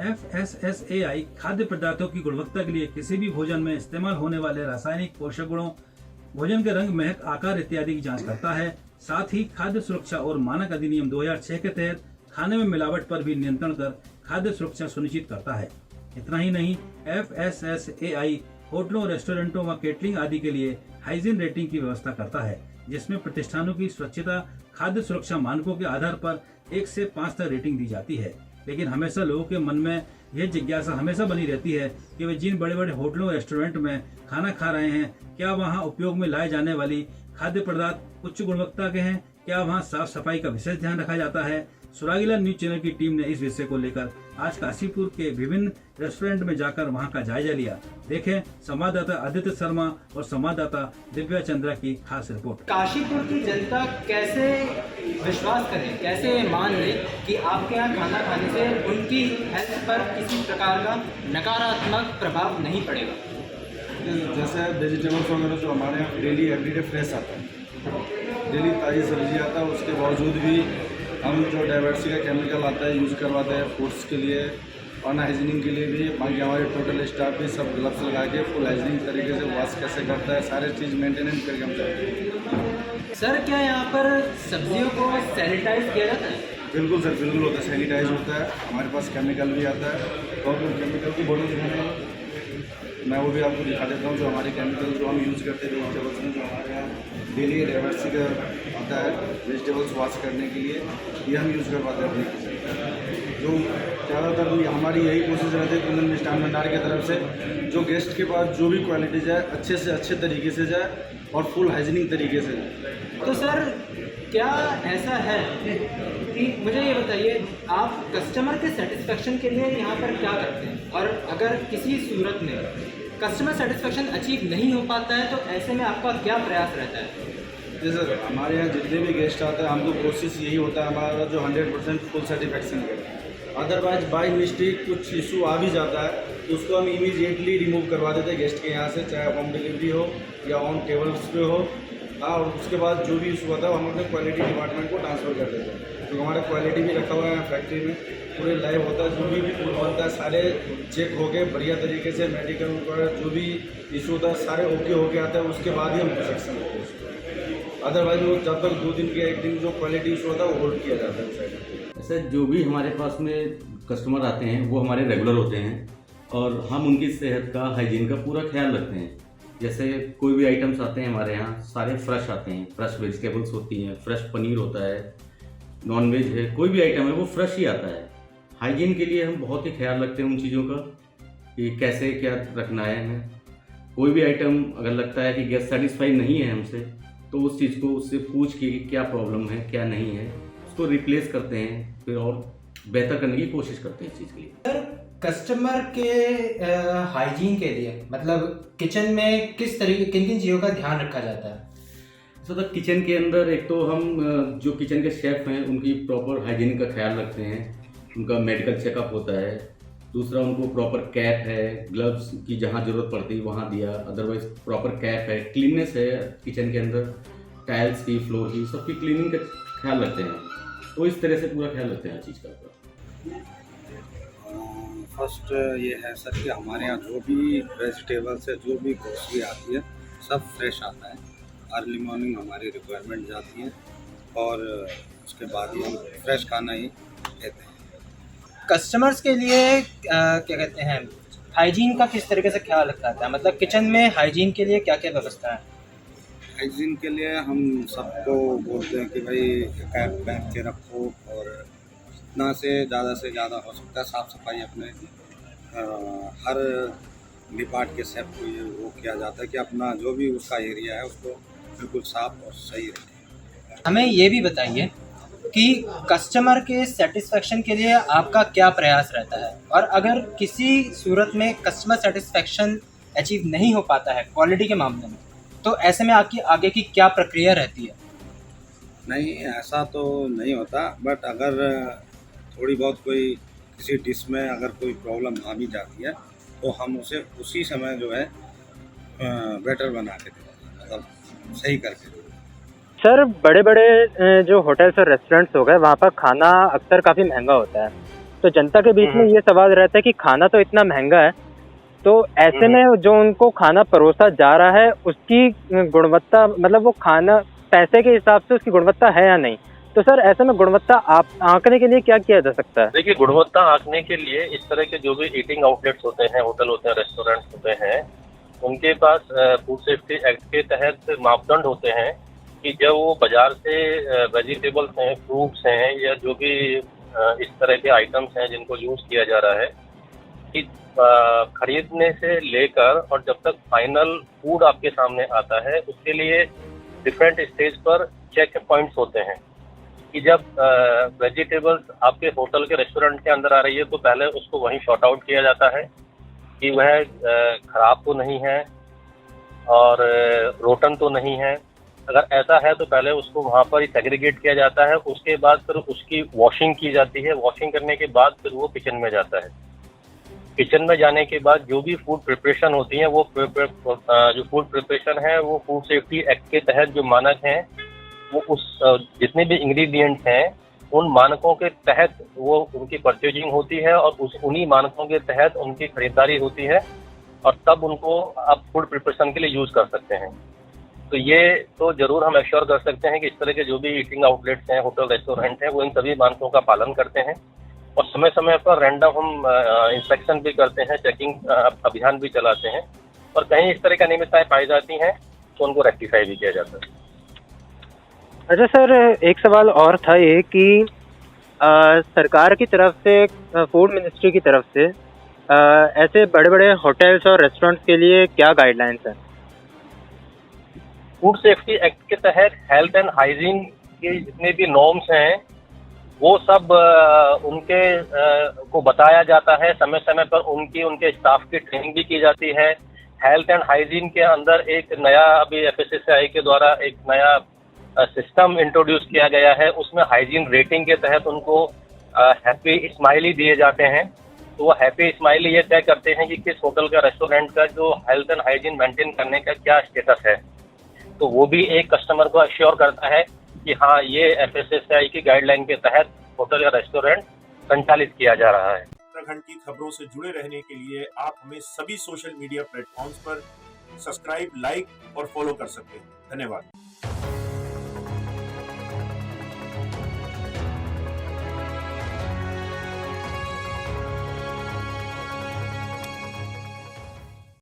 FSSAI खाद्य पदार्थों की गुणवत्ता के लिए किसी भी भोजन में इस्तेमाल होने वाले रासायनिक पोषक गुणों, भोजन के रंग, महक, आकार इत्यादि की जांच करता है। साथ ही खाद्य सुरक्षा और मानक अधिनियम 2006 के तहत खाने में मिलावट पर भी नियंत्रण कर खाद्य सुरक्षा सुनिश्चित करता है। इतना ही नहीं, FSSAI होटलों, रेस्टोरेंटों व केटरिंग आदि के लिए हाइजीन रेटिंग की व्यवस्था करता है, जिसमें प्रतिष्ठानों की स्वच्छता खाद्य सुरक्षा मानकों के आधार पर 1 से 5 तक रेटिंग दी जाती है। लेकिन हमेशा लोगों के मन में यह जिज्ञासा हमेशा बनी रहती है कि वे जिन बड़े बड़े होटलों, रेस्टोरेंट में खाना खा रहे हैं, क्या वहां उपयोग में लाए जाने वाली खाद्य पदार्थ उच्च गुणवत्ता के हैं? क्या वहां साफ सफाई का विशेष ध्यान रखा जाता है? सुरागीला न्यूज चैनल की टीम ने इस विषय को लेकर आज काशीपुर के विभिन्न रेस्टोरेंट में जाकर वहां का जायजा लिया। देखें संवाददाता आदित्य शर्मा और संवाददाता दिव्या चंद्रा की खास रिपोर्ट। काशीपुर की जनता कैसे विश्वास करे, कैसे मान ले कि आपके यहाँ खाना खाने से उनकी हेल्थ पर किसी प्रकार का नकारात्मक प्रभाव नहीं पड़ेगा? जैसे वेजिटेबल्स वगैरह जो हमारे यहाँ डेली एवरीडे फ्रेश आता है, डेली ताज़ी सब्जी आता है, उसके बावजूद भी हम जो डाइवर्सिटी का केमिकल आता है यूज़ करवाते हैं फूड्स के लिए और हाइजीनिंग के लिए भी। बाकी हमारे टोटल स्टाफ भी सब ग्लव्स लगा के फुल हाइजीनिक तरीके से वॉश कैसे करता है, सारे चीज़ मेंटेनेंस करके हम चलते हैं। सर, क्या यहाँ पर सब्जियों को सैनिटाइज किया जाता है? बिल्कुल सर, बिल्कुल होता है, सैनिटाइज होता है। हमारे पास केमिकल भी आता है, तो केमिकल की बोतल दिखाने मैं वो भी आपको दिखा देता हूँ। जो हमारे केमिकल जो हम यूज़ करते हैं वेजिटेबल्स में, जो हमारे यहाँ डेली डाइवर्सिटी का आता है वेजिटेबल्स वॉश करने के लिए, ये हम यूज़ करवाते हैं। जो ज़्यादातर हमारी यही कोशिश रहती है कुंदन मिष्ठान भंडार की तरफ से, जो गेस्ट के पास जो भी क्वालिटी जाए अच्छे से अच्छे तरीके से जाए और फुल हाइजीनिक तरीके से जाए। तो सर, क्या ऐसा है कि मुझे ये बताइए, आप कस्टमर के सेटिस्फेक्शन के लिए यहाँ पर क्या करते हैं? और अगर किसी सूरत में कस्टमर सेटिस्फेक्शन अचीव नहीं हो पाता है तो ऐसे में आपका क्या प्रयास रहता है? जी सर, हमारे यहाँ जितने भी गेस्ट आते हैं हमको कोशिश यही होता है हमारा जो 100% फुल सेटिस्फेक्शन करें। अदरवाइज बाय मिस्टेक कुछ इशू आ भी जाता है तो उसको हम इमीडिएटली रिमूव करवा देते हैं गेस्ट के यहाँ से, चाहे होम डिलीवरी हो या ऑन टेबल्स पे हो। और उसके बाद जो भी इशू होता है हम अपने क्वालिटी डिपार्टमेंट को ट्रांसफ़र कर देते हैं, तो हमारा क्वालिटी भी रखा हुआ है फैक्ट्री में, पूरे लाइव होता है। जो भी फूड बनता है सारे चेक हो के बढ़िया तरीके से, मेडिकल वगैरह जो भी इशू होता है सारे ओके होके आता है, उसके बाद ही हम प्रोसेक्शन करते हैं उसको। अदरवाइज वो जब तक 2 दिन के 1 दिन जो क्वालिटी इशू होता है वो होल्ड किया जाता है साइड। ऐसे जो भी हमारे पास में कस्टमर आते हैं वो हमारे रेगुलर होते हैं और हम उनकी सेहत का, हाइजीन का पूरा ख्याल रखते हैं। जैसे कोई भी आइटम्स आते हैं हमारे यहाँ सारे फ्रेश आते हैं, फ्रेश वेजिटेबल्स होती हैं, फ्रेश पनीर होता है, नॉन वेज है, कोई भी आइटम है वो फ्रेश ही आता है। हाइजीन के लिए हम बहुत ही ख्याल रखते हैं उन चीज़ों का कि कैसे क्या रखना है हमें। कोई भी आइटम अगर लगता है कि गेस्ट सेटिस्फाई नहीं है हमसे तो उस चीज़ को उससे पूछ के क्या प्रॉब्लम है क्या नहीं है उसको रिप्लेस करते हैं, फिर और बेहतर करने की कोशिश करते हैं इस चीज़ के लिए। सर, कस्टमर के हाइजीन के लिए मतलब किचन में किस तरीके किन किन चीज़ों का ध्यान रखा जाता है? सर, किचन के अंदर एक तो हम जो किचन के शेफ़ हैं उनकी प्रॉपर हाइजीन का ख्याल रखते हैं, उनका मेडिकल चेकअप होता है। दूसरा, उनको प्रॉपर कैप है, ग्लव्स की जहाँ ज़रूरत पड़ती है वहाँ दिया, अदरवाइज प्रॉपर कैप है, क्लीननेस है किचन के अंदर, टाइल्स की, फ्लोर की, सबकी क्लीनिंग का ख्याल रखते हैं। तो इस तरह से पूरा ख्याल रखते हैं हर चीज़ का। फर्स्ट ये है सर कि हमारे यहाँ जो भी वेजिटेबल्स है, जो भी ग्रोसरी आती है सब फ्रेश आता है। अर्ली मॉर्निंग हमारी रिक्वायरमेंट जाती है और उसके बाद ही हम फ्रेश खाना ही लेते हैं। कस्टमर्स के लिए क्या कहते हैं, हाइजीन का किस तरीके से ख्याल रखा जाता है? मतलब किचन में हाइजीन के लिए क्या क्या व्यवस्था है? हाइजीन के लिए हम सबको बोलते हैं कि भाई कैप पहन के रखो और जितना से ज़्यादा हो सकता है साफ़ सफाई अपने हर डिपार्ट के सेफ को ये वो किया जाता है कि अपना जो भी उसका एरिया है उसको बिल्कुल साफ़ और सही रखें। हमें ये भी बताइए कि कस्टमर के सेटिस्फेक्शन के लिए आपका क्या प्रयास रहता है, और अगर किसी सूरत में कस्टमर सेटिस्फेक्शन अचीव नहीं हो पाता है क्वालिटी के मामले में, तो ऐसे में आपकी आगे की क्या प्रक्रिया रहती है? नहीं, ऐसा तो नहीं होता, बट अगर थोड़ी बहुत कोई किसी डिश में अगर कोई प्रॉब्लम आ भी जाती है तो हम उसे उसी समय जो है बेटर बना के देते हैं, मतलब सही करके देते हैं। सर, बड़े बड़े जो होटल्स और रेस्टोरेंट्स हो गए वहाँ पर खाना अक्सर काफ़ी महंगा होता है, तो जनता के बीच में ये सवाल रहता है कि खाना तो इतना महंगा है, तो ऐसे में जो उनको खाना परोसा जा रहा है उसकी गुणवत्ता, मतलब वो खाना पैसे के हिसाब से उसकी गुणवत्ता है या नहीं। तो सर ऐसे में गुणवत्ता आप आंकने के लिए क्या किया जा सकता है? देखिए, गुणवत्ता आंकने के लिए इस तरह के जो भी ईटिंग आउटलेट्स होते हैं, होटल होते हैं, रेस्टोरेंट्स होते हैं, उनके पास फूड सेफ्टी एक्ट के तहत मापदंड होते हैं कि जब वो बाजार से वेजिटेबल्स हैं, फ्रूट्स हैं, या जो भी इस तरह के आइटम्स हैं जिनको यूज किया जा रहा है, कि खरीदने से लेकर और जब तक फाइनल फूड आपके सामने आता है, उसके लिए डिफरेंट स्टेज पर चेक पॉइंट्स होते हैं कि जब वेजिटेबल्स आपके होटल के रेस्टोरेंट के अंदर आ रही है तो पहले उसको वहीं शॉर्ट आउट किया जाता है कि वह खराब तो नहीं है और रोटन तो नहीं है। अगर ऐसा है तो पहले उसको वहाँ पर ही सेग्रीगेट किया जाता है। उसके बाद फिर उसकी वॉशिंग की जाती है। वॉशिंग करने के बाद फिर वो किचन में जाता है। किचन में जाने के बाद जो भी फूड प्रिपरेशन होती है, वो जो फूड प्रिपरेशन है वो फूड सेफ्टी एक्ट के तहत जो मानक हैं, वो उस जितने भी इंग्रेडिएंट्स हैं उन मानकों के तहत वो उनकी परचेजिंग होती है और उन्हीं मानकों के तहत उनकी खरीदारी होती है और तब उनको आप फूड प्रिपरेशन के लिए यूज़ कर सकते हैं। तो ये तो ज़रूर हम एश्योर कर सकते हैं कि इस तरह के जो भी ईटिंग आउटलेट्स हैं, होटल रेस्टोरेंट हैं, वो इन सभी मानकों का पालन करते हैं और समय समय पर रैंडम हम इंस्पेक्शन भी करते हैं, चेकिंग अभियान भी चलाते हैं और कहीं इस तरह की अनियमितताएं पाई जाती हैं तो उनको रेक्टिफाई भी किया जाता है। अच्छा सर, एक सवाल और था ये कि सरकार की तरफ से, फूड मिनिस्ट्री की तरफ से ऐसे बड़े बड़े होटल्स और रेस्टोरेंट्स के लिए क्या गाइडलाइंस हैं? फूड सेफ्टी एक्ट के तहत हेल्थ एंड हाइजीन के जितने भी नॉर्म्स हैं वो सब उनके को बताया जाता है। समय समय पर उनके स्टाफ की ट्रेनिंग भी की जाती है। हेल्थ एंड हाइजीन के अंदर एक नया अभी FSSAI के द्वारा एक नया सिस्टम इंट्रोड्यूस किया गया है। उसमें हाइजीन रेटिंग के तहत उनको हैप्पी स्माइली दिए जाते हैं। तो वो हैप्पी स्माइली ये तय करते हैं कि किस होटल का, रेस्टोरेंट का जो हेल्थ एंड हाइजीन मेंटेन करने का क्या स्टेटस है। तो वो भी एक कस्टमर को अश्योर करता है कि हाँ, ये FSSAI की गाइडलाइन के तहत होटल या रेस्टोरेंट संचालित किया जा रहा है। उत्तराखंड की खबरों से जुड़े रहने के लिए आप हमें सभी सोशल मीडिया प्लेटफॉर्म्स पर सब्सक्राइब, लाइक और फॉलो कर सकते हैं। धन्यवाद।